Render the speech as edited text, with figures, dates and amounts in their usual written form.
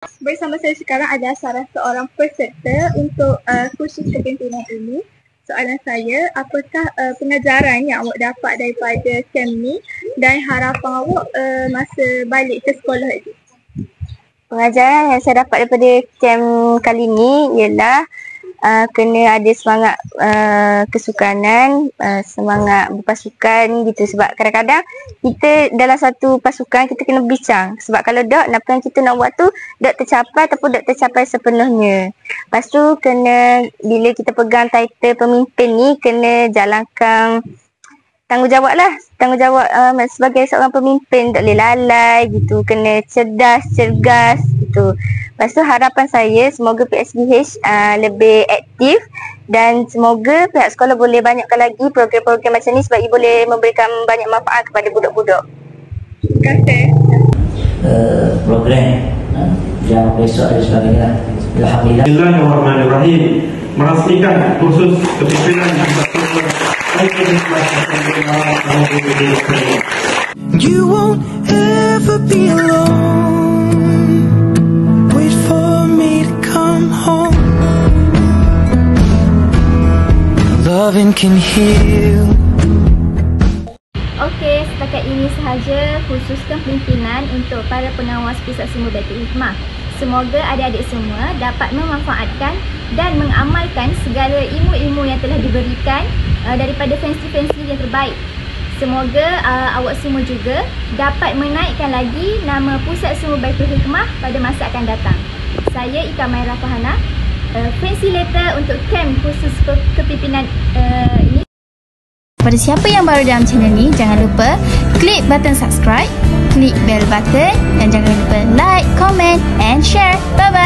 Bersama saya sekarang adalah salah seorang peserta untuk kursus kepimpinan ini. Soalan saya, apakah pengajaran yang awak dapat daripada camp ni dan harapan awak masa balik ke sekolah itu? Pengajaran yang saya dapat daripada camp kali ni ialah kena ada semangat kesukanan, semangat berpasukan gitu. Sebab kadang-kadang kita dalam satu pasukan kita kena bincang. Sebab kalau apa yang kita nak buat tu tercapai ataupun tercapai sepenuhnya. Lepas tu kena, bila kita pegang title pemimpin ni, kena jalankan tanggungjawab lah. Tanggungjawab sebagai seorang pemimpin, tak boleh lalai gitu. Kena cerdas, cergas gitu. Lepas tu harapan saya semoga PSBH lebih aktif dan semoga pihak sekolah boleh banyakkan lagi program-program macam ni sebab ia boleh memberikan banyak manfaat kepada budak-budak. Terima kasih. Program yang besok ada sebagainya. Alhamdulillah. Bismillahirrahmanirrahim. Merasakan kursus kepimpinan You won't ever be alone. Wait for me to come home. Loving can heal. Okey, setakat ini sahaja khusus kepimpinan untuk para pengawas Pusat Sumber Baitul Hikmah. Semoga adik-adik semua dapat memanfaatkan dan mengamalkan segala ilmu-ilmu yang telah diberikan daripada fancy-fancy yang terbaik. Semoga awak semua juga dapat menaikkan lagi nama Pusat Sumber Baitul Hikmah pada masa akan datang. Saya Ika Maira Fahana, fancy letter untuk camp khusus kepimpinan ini. Pada siapa yang baru dalam channel ni, jangan lupa klik button subscribe, klik bell button dan jangan lupa like, comment and share. Bye bye.